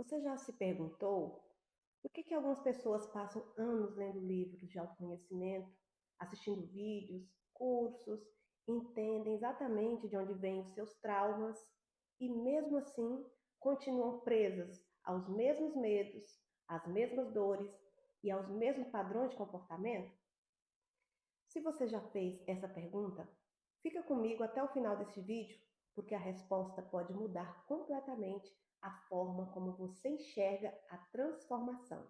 Você já se perguntou por que algumas pessoas passam anos lendo livros de autoconhecimento, assistindo vídeos, cursos, entendem exatamente de onde vêm os seus traumas e, mesmo assim, continuam presas aos mesmos medos, às mesmas dores e aos mesmos padrões de comportamento? Se você já fez essa pergunta, fica comigo até o final desse vídeo, porque a resposta pode mudar completamente a forma como você enxerga a transformação.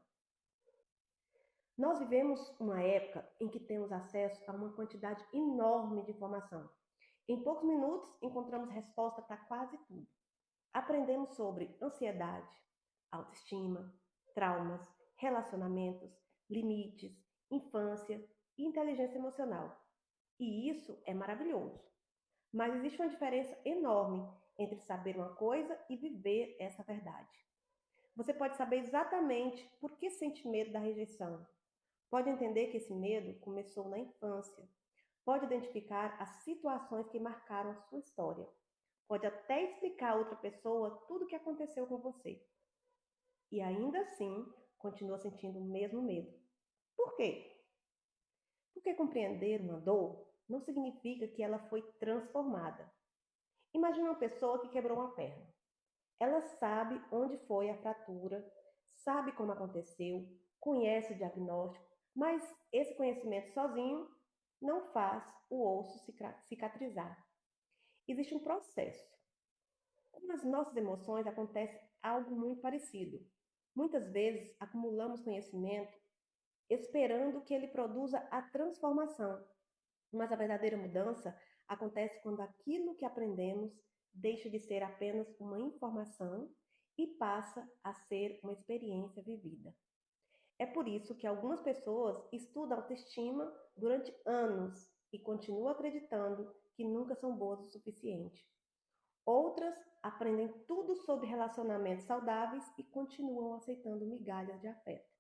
Nós vivemos uma época em que temos acesso a uma quantidade enorme de informação. Em poucos minutos, encontramos resposta para quase tudo. Aprendemos sobre ansiedade, autoestima, traumas, relacionamentos, limites, infância e inteligência emocional. E isso é maravilhoso. Mas existe uma diferença enorme entre saber uma coisa e viver essa verdade. Você pode saber exatamente por que sente medo da rejeição. Pode entender que esse medo começou na infância. Pode identificar as situações que marcaram a sua história. Pode até explicar a outra pessoa tudo o que aconteceu com você. E ainda assim, continua sentindo o mesmo medo. Por quê? Porque compreender uma dor não significa que ela foi transformada. Imagina uma pessoa que quebrou uma perna. Ela sabe onde foi a fratura, sabe como aconteceu, conhece o diagnóstico, mas esse conhecimento sozinho não faz o osso cicatrizar. Existe um processo. Com as nossas emoções acontece algo muito parecido. Muitas vezes acumulamos conhecimento esperando que ele produza a transformação, mas a verdadeira mudança acontece quando aquilo que aprendemos deixa de ser apenas uma informação e passa a ser uma experiência vivida. É por isso que algumas pessoas estudam autoestima durante anos e continuam acreditando que nunca são boas o suficiente. Outras aprendem tudo sobre relacionamentos saudáveis e continuam aceitando migalhas de afeto.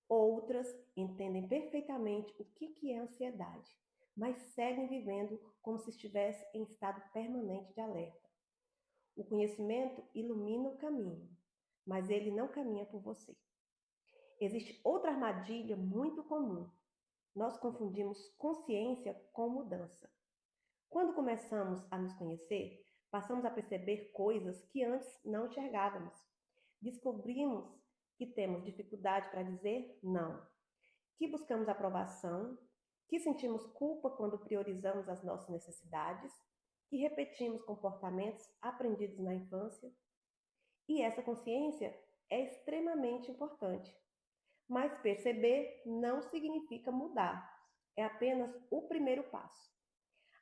Outras entendem perfeitamente o que é ansiedade, mas seguem vivendo como se estivesse em estado permanente de alerta. O conhecimento ilumina o caminho, mas ele não caminha por você. Existe outra armadilha muito comum. Nós confundimos consciência com mudança. Quando começamos a nos conhecer, passamos a perceber coisas que antes não enxergávamos. Descobrimos que temos dificuldade para dizer não, que buscamos aprovação, que sentimos culpa quando priorizamos as nossas necessidades, que repetimos comportamentos aprendidos na infância. E essa consciência é extremamente importante. Mas perceber não significa mudar, é apenas o primeiro passo.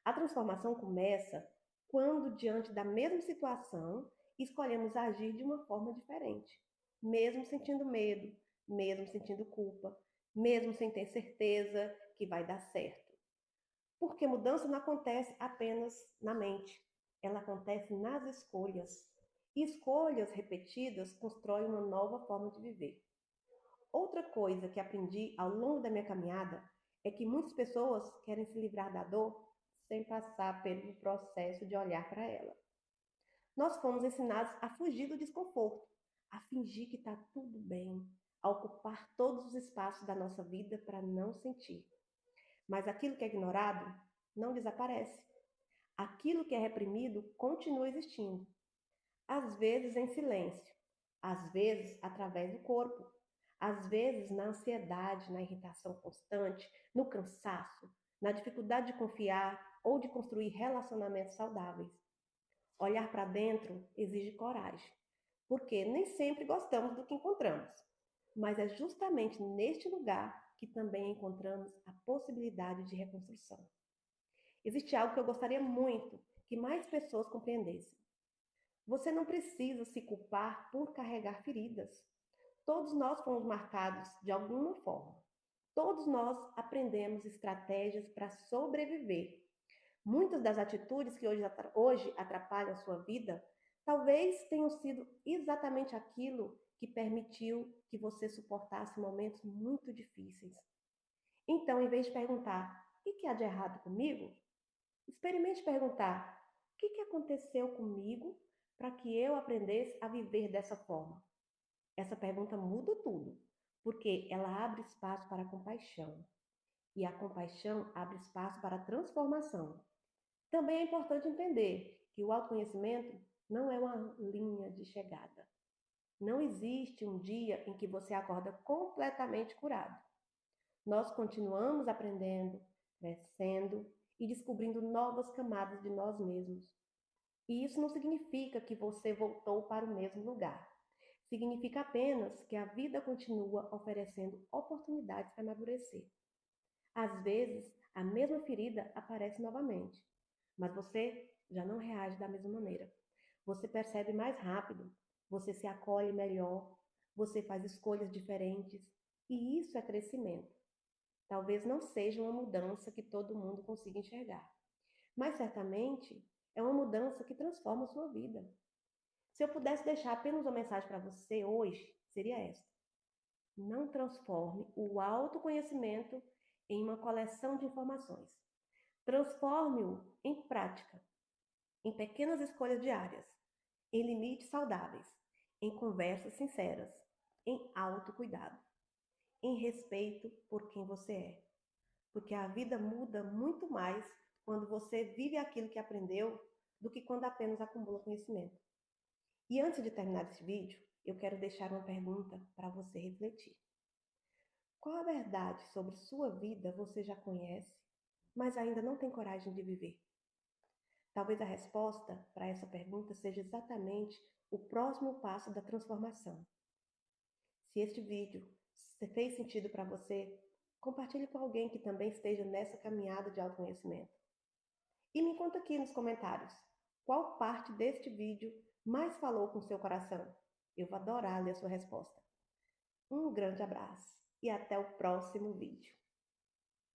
A transformação começa quando, diante da mesma situação, escolhemos agir de uma forma diferente, mesmo sentindo medo, mesmo sentindo culpa, mesmo sem ter certeza que vai dar certo. Porque mudança não acontece apenas na mente, ela acontece nas escolhas. E escolhas repetidas constroem uma nova forma de viver. Outra coisa que aprendi ao longo da minha caminhada é que muitas pessoas querem se livrar da dor sem passar pelo processo de olhar para ela. Nós fomos ensinados a fugir do desconforto, a fingir que está tudo bem, a ocupar todos os espaços da nossa vida para não sentir. Mas aquilo que é ignorado não desaparece. Aquilo que é reprimido continua existindo. Às vezes em silêncio, às vezes através do corpo, às vezes na ansiedade, na irritação constante, no cansaço, na dificuldade de confiar ou de construir relacionamentos saudáveis. Olhar para dentro exige coragem, porque nem sempre gostamos do que encontramos, mas é justamente neste lugar que também encontramos a possibilidade de reconstrução. Existe algo que eu gostaria muito que mais pessoas compreendessem. Você não precisa se culpar por carregar feridas. Todos nós fomos marcados de alguma forma. Todos nós aprendemos estratégias para sobreviver. Muitas das atitudes que hoje atrapalham a sua vida talvez tenham sido exatamente aquilo que permitiu que você suportasse momentos muito difíceis. Então, em vez de perguntar o que há de errado comigo, experimente perguntar: o que aconteceu comigo para que eu aprendesse a viver dessa forma? Essa pergunta muda tudo, porque ela abre espaço para a compaixão, e a compaixão abre espaço para a transformação. Também é importante entender que o autoconhecimento não é uma linha de chegada. Não existe um dia em que você acorda completamente curado. Nós continuamos aprendendo, crescendo e descobrindo novas camadas de nós mesmos. E isso não significa que você voltou para o mesmo lugar. Significa apenas que a vida continua oferecendo oportunidades para amadurecer. Às vezes, a mesma ferida aparece novamente, mas você já não reage da mesma maneira. Você percebe mais rápido, você se acolhe melhor, você faz escolhas diferentes, e isso é crescimento. Talvez não seja uma mudança que todo mundo consiga enxergar, mas certamente é uma mudança que transforma a sua vida. Se eu pudesse deixar apenas uma mensagem para você hoje, seria esta: não transforme o autoconhecimento em uma coleção de informações. Transforme-o em prática, em pequenas escolhas diárias, em limites saudáveis, em conversas sinceras, em autocuidado, em respeito por quem você é. Porque a vida muda muito mais quando você vive aquilo que aprendeu do que quando apenas acumula conhecimento. E antes de terminar esse vídeo, eu quero deixar uma pergunta para você refletir. Qual a verdade sobre sua vida você já conhece, mas ainda não tem coragem de viver? Talvez a resposta para essa pergunta seja exatamente o próximo passo da transformação. Se este vídeo fez sentido para você, compartilhe com alguém que também esteja nessa caminhada de autoconhecimento. E me conta aqui nos comentários, qual parte deste vídeo mais falou com seu coração? Eu vou adorar ler a sua resposta. Um grande abraço e até o próximo vídeo.